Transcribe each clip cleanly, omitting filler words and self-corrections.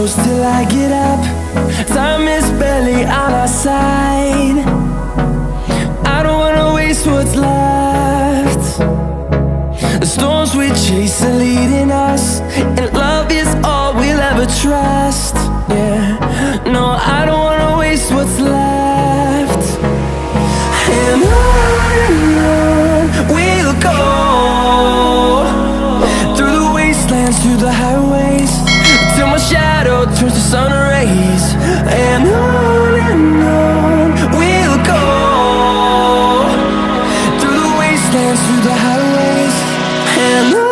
close till I get up. Time is barely on our side. I don't wanna waste what's left. The storms we chase are leading us, and love is all we'll ever trust. Yeah, no, I don't wanna waste what's left. And on we'll go, through the wastelands, through the highways, till my shadow turns to sun rays. And on we'll go, through the wastelands, through the highways, and on.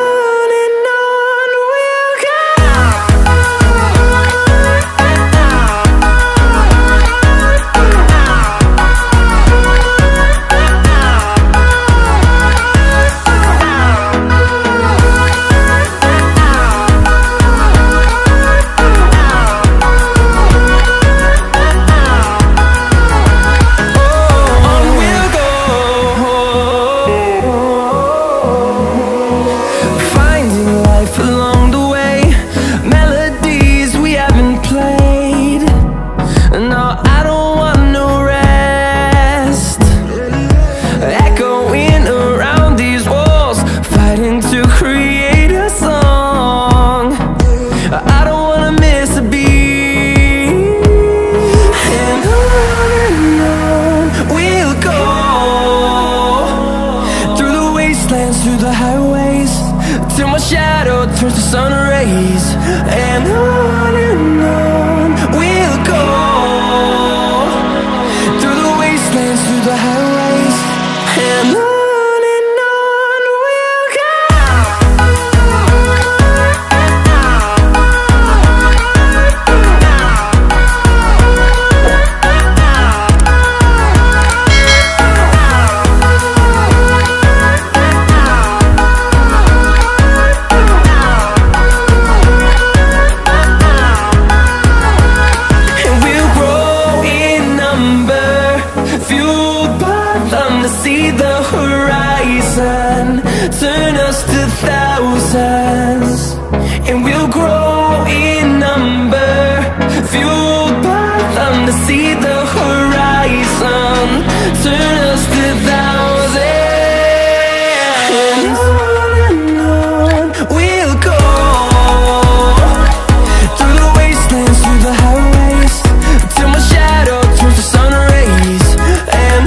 Through the highways, till my shadow turns to sun rays. And on we'll go, through the wastelands, through the highways, and on. See the horizon turn us to thousands, and we'll grow in number, fueled by them. To see the horizon turn us to thousands, and on we'll go, through the wastelands, through the highways, till my shadow turns to sun rays. And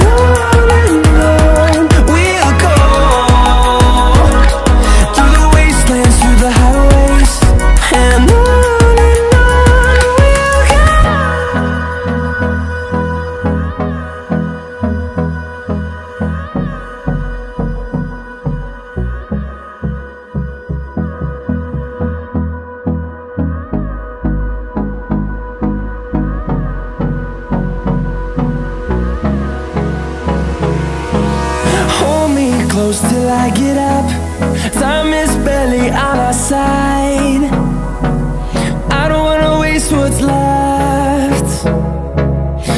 close till I get up. Time is barely on our side. I don't wanna waste what's left.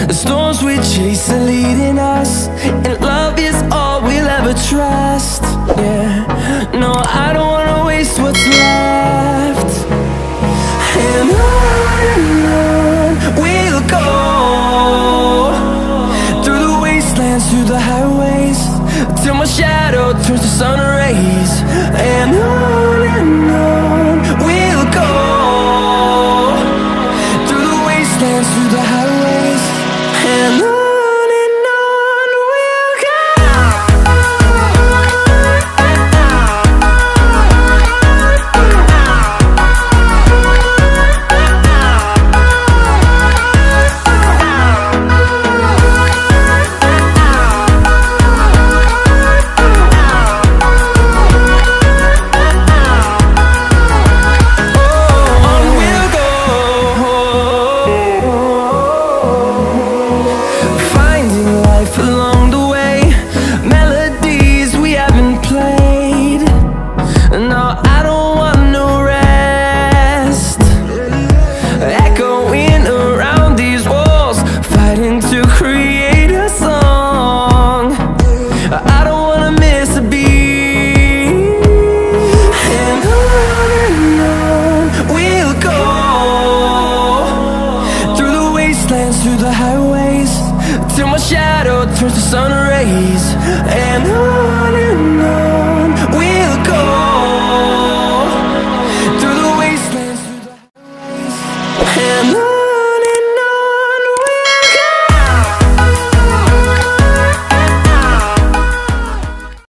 The storms we chase are leading us, and love is all we'll ever trust. Yeah, no, I don't wanna waste what's left. And on we'll go, through the wastelands, through the highways, till my shadow turns to sun rays. And on we'll go, through the wastelands, through the highways, and on. we'll go, shadow turns to sun rays, and on we'll go, through the wastelands, through the highways, and on.